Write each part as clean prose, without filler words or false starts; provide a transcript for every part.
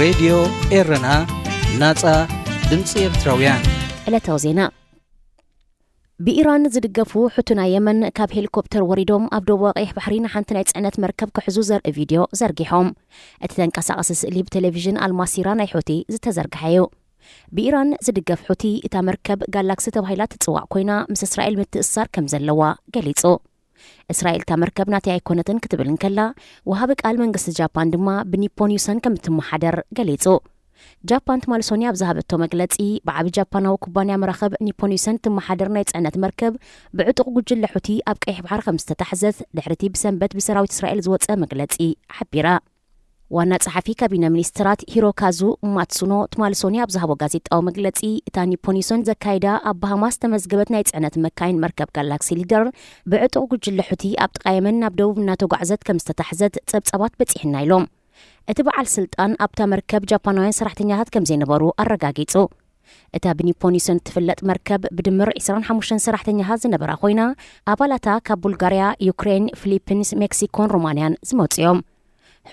راديو إيرنا ناصا ድምፂ ኤርትራውያን ዕለታዊ ዜና ብኢራን ዝድገፉ ሕቱና የመን ካብ ሄሊኮፕተር ወሪዶም ኣብ ደቡብ ቀይሕ ባሕሪ ንሓንቲ ናይ ጽዕነት መርከብ ክሕዙ ዘርኢ ቪድዮ ዘርጊሖም እቲ ተንቀሳቐሲ ስእሊ ብቴሌቪዥን አልማሲራ ናይ ሑቲ ዝተዘርግሐዩ ብኢራን ዝድገፍ ሑቲ እታ መርከብ ጋላክሲ ተባሂላ ትጽዋዕ ኮይና ምስ እስራኤል ምትእስሳር ከም ዘለዋ ገሊጹ እስራኤል ታ መርከብ ናቲ ኣይኮነትን ክትብል እንከላ ወሃቢ ቃል መንግስቲ ጃፓን ድማ ብኒፖን ዩሰን ከም ትመሓደር ገሊጹ ጃፓን ትማልሶኒ ኣብ ዝሃበቶ መግለጺ ብዓቢ ጃፓናዊ ኩባንያ መራኸብ ኒፖን ዩሰን ትመሓደር ናይ ጽዕነት መርከብ ብዕጡቕ ጉጅለ ሑቲ ኣብ ቀይሕ ባሕሪ ከም ዝተታሕዘት ድሕርቲ ብሰንበት ብሰራዊት እስራኤል ዝወፀ መግለጺ ሓቢራ ዋና ጸሓፊ ካቢነ ሚኒስትራት ሂሮካዙ ማትሱኖ ትማልሶኒ ኣብ ዝሃቦ ጋዜጣዊ መግለጺ እታ ኒፖን ዩሰን ዘካይዳ ኣብ ባሃማስ ተመዝገበት ናይ ጽዕነት መካይን መርከብ ጋላክሲ ሊደር ብዕጡቕ ጉጅለ ሑቲ ኣብ ጥቃ የመን ናብ ደቡብ እናተጓዓዘት ከም ዝተታሕዘት ጸብጸባት በጺሕና ኢሎም እቲ በዓል ስልጣን ኣብታ መርከብ ጃፓናውያን ሰራሕተኛታት ከም ዘይነበሩ ኣረጋጊጹ እታ ብኒፖን ዩሰን ትፍለጥ መርከብ ብድምር 25 ሰራሕተኛታት ዝነበራ ኮይና ኣባላታ ካብ ቡልጋርያ ዩክሬን ፊሊፒንስ ሜክሲኮን ሮማንያን ዝመጽዮም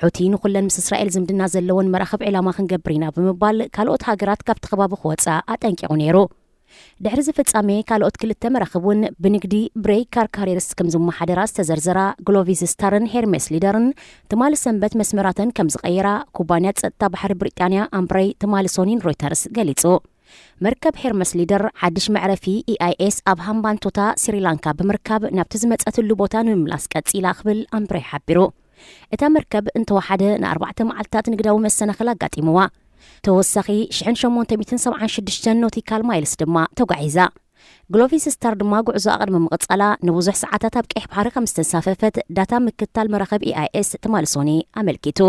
ሑቲ ንኹለን ምስ እስራኤል ዝምድና ዘለዎን መራኸብ ዕላማ ክንገብሪና ብምባል ካልኦት ሃገራት ካብ ተኸባቢ ክወፃ ኣጠንቂቑ ነይሩ ድሕሪ ዝፍጻሜ ካልኦት ክልተ መራኸቡን ብንግዲ ብሬይ ካር ካሪርስ ከም ዝመሓደራ ዝተዘርዘራ ግሎቪስ ስታርን ሄርሜስ ሊደርን ትማሊ ሰንበት መስመራተን ከም ዝቐይራ ኩባንያ ጸጥታ ባሕሪ ብሪጣንያ ኣምብሬይ ትማሊ ሶኒን ሮይተርስ ገሊጹ መርከብ ሄርሜስ ሊደር ሓድሽ መዕረፊ ኢአይኤስ ኣብ ሃምባንቶታ ስሪላንካ ብምርካብ ናብቲ ዝመጸትሉ ቦታ ንምምላስ ቀጺላ ክብል ኣምብሬይ ሓቢሩ እታ መርከብ እንተወሓደ ን4 መዓልታት ንግዳዊ መሰናኽል ኣጋጢምዋ ተወሳኺ 1876 ኖቲካል ማይልስ ድማ ተጓዒዛ ግሎቪስ ስታር ድማ ጉዕዞ ኣቕድሚ ምቕጻላ ንብዙሕ ሰዓታት ኣብ ቀይሕ ባሕሪ ከም ዝተንሳፈፈት ዳታ ምክትታል መራኸብ ኢአይኤስ ትማልሶኒ ኣመልኪቱ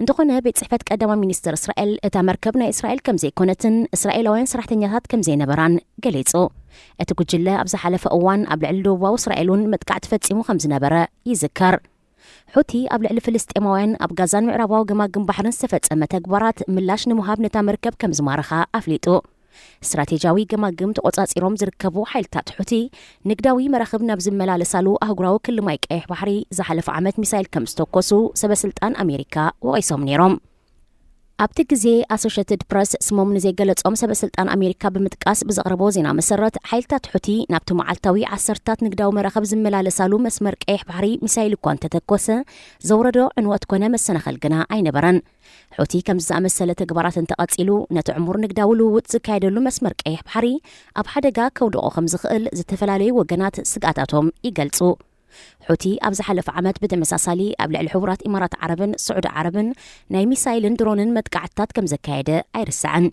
እንተኾነ ቤት ጽሕፈት ቀዳማይ ሚኒስትር እስራኤል እታ መርከብ ናይ እስራኤል ከም ዘይኮነትን እስራኤላውያን ሰራሕተኛታት ከም ዘይነበራን ገሊጹ እቲ ጉጅለ ኣብ ዝሓለፈ እዋን ኣብ ልዕሊ ደቡባዊ እስራኤልን መጥቃዕቲ ፈጺሙ ከም ዝነበረ ይዝከር ሑቲ ኣብ ልዕሊ ፍልስጤማውያን ኣብ ጋዛን ምዕራባዊ ገማግም ባሕርን ዝተፈጸመ ተግባራት ምላሽ ንምሃብ ነታ መርከብ ከም ዝማረኻ ኣፍሊጡ ስትራቴጂያዊ ገማግም ተቆጻጺሮም ዝርከቡ ሓይልታት ሑቲ ንግዳዊ መራኸብ ናብ ዝመላለሳሉ ኣህጉራዊ ክልማይ ቀይሕ ባሕሪ ዝሓለፈ ዓመት ሚሳይል ከም ዝተኮሱ ሰበስልጣን ኣሜሪካ ወቂሶም ነይሮም ኣብቲ ግዜ ኣሶሽትድ ፕረስ ስሞም ንዘይገለጾም ሰበስልጣን ኣሜሪካ ብምጥቃስ ብዘቕረቦ ዜና መሰረት ሓይልታት ሑቲ ናብቲ መዓልታዊ ዓሰርታት ንግዳዊ መራኸብ ዝመላለሳሉ መስመር ቀይሕ ባሕሪ ሚሳይል እኳ እንተተኮሰ ዘውረዶ ዕንወት ኮነ መሰናኸል ግና ኣይነበረን ሑቲ ከም ዝኣመሰለ ተግባራት እንተቐጺሉ ነቲ ዕሙር ንግዳዊ ልውውጥ ዝካየደሉ መስመር ቀይሕ ባሕሪ ኣብ ሓደጋ ከውድቆ ከም ዝኽእል ዝተፈላለዩ ወገናት ስጋታቶም ይገልጹ ሑቲ ኣብ ዝሓለፈ ዓመት ብተመሳሳሊ ኣብ ልዕሊ ሕቡራት ኢማራት ዓረብን ስዑድ ዓረብን ናይ ሚሳይልን ድሮንን መጥቃዕትታት ከም ዘካየደ ኣይርስዕን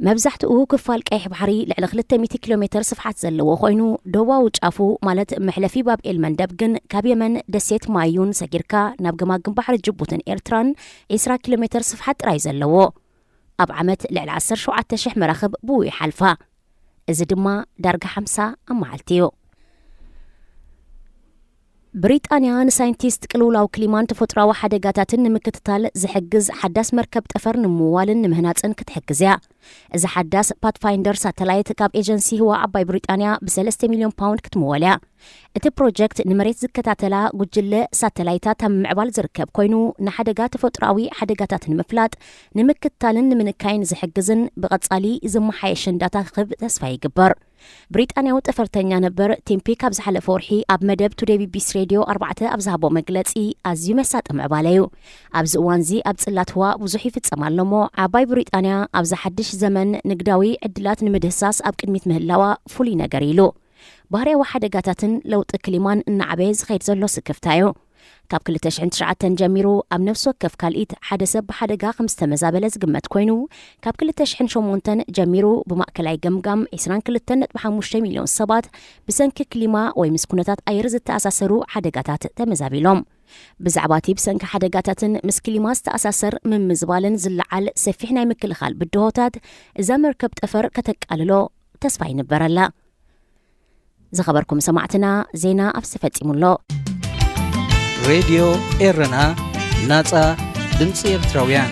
መብዛሕትኡ ክፋል ቀይሕ ባሕሪ ልዕሊ 200 ኪሎ ሜትር ስፍሓት ዘለዎ ኮይኑ ደቡባዊ ጫፉ ማለት መሕለፊ ባብኤል መንደብ ግን ካብ የመን ደሴት ማዩን ሰጊርካ ናብ ገማግም ባሕሪ ጅቡትን ኤርትራን 20 ኪሎ ሜትር ስፍሓት ጥራይ ዘለዎ ኣብ ዓመት ልዕሊ 17,000 መራኸብ ብኡ ይሓልፋ እዚ ድማ ዳርጋ 50 ኣብ መዓልቲ እዩ ብሪጣንያ ንሳይንቲስት ቅልውላው ክሊማን ተፈጥሮአዊ ሓደጋታትን ንምክትታል ዝሕግዝ ሓዳስ መርከብ ጠፈር ንምዋልን ንምህናፅን ክትሕግዝ እያ እዚ ሓዳስ ፓትፋይንደር ሳተላይት ካብ ኤጀንሲ ህዋ ዓባይ ብሪጣንያ ብ3 ሚልዮን ፓውንድ ክትምወል እያ እቲ ፕሮጀክት ንመሬት ዝከታተላ ጉጅለ ሳተላይታት ኣብ ምዕባል ዝርከብ ኮይኑ ንሓደጋ ተፈጥሮአዊ ሓደጋታት ንምፍላጥ ንምክትታልን ንምንካይን ዝሕግዝን ብቐጻሊ ዝመሓየሽን ዳታ ክህብ ተስፋ ይግበር ብሪጣንያዊ ጠፈርተኛ ነበር ቲምፒ ካብ ዝሓለፈ ወርሒ ኣብ መደብ ቱዴይ ቢቢሲ ሬድዮ 4 ኣብ ዝሃቦ መግለጺ ኣዝዩ መሳጢ ምዕባል እዩ ኣብዚ እዋን እዚ ኣብ ጽላት ህዋ ብዙሕ ይፍጸም ኣሎ እሞ ዓባይ ብሪጣንያ ኣብ ዝሓድሽ ዘመን ንግዳዊ ዕድላት ንምድህሳስ ኣብ ቅድሚት ምህላዋ ፍሉይ ነገር ኢሉ ባህርያዊ ሓደጋታትን ለውጢ ክሊማን እናዓበየ ዝኸይድ ዘሎ ስክፍታ እዩ ካብ 2009 ጀሚሩ ኣብ ነፍሲ ወከፍ ካልኢት ሓደ ሰብ ብሓደጋ ከም ዝተመዛበለ ዝግመት ኮይኑ ካብ 2008 ጀሚሩ ብማእከላይ ገምጋም 22.5 ሚልዮን ሰባት ብሰንኪ ክሊማ ወይ ምስ ኩነታት ኣየር ዝተኣሳሰሩ ሓደጋታት ተመዛቢሎም ብዛዕባ እቲ ብሰንኪ ሓደጋታትን ምስ ክሊማ ዝተኣሳሰር ምምዝባልን ዝለዓል ሰፊሕ ናይ ምክልኻል ብድሆታት እዛ መርከብ ጠፈር ከተቃልሎ ተስፋ ይንበረላ ዝኸበርኩም ሰማዕትና ዜና ኣብ ዝተፈጺሙሎ راديو إيرنا ناصا ድምፂ ኤርትራውያን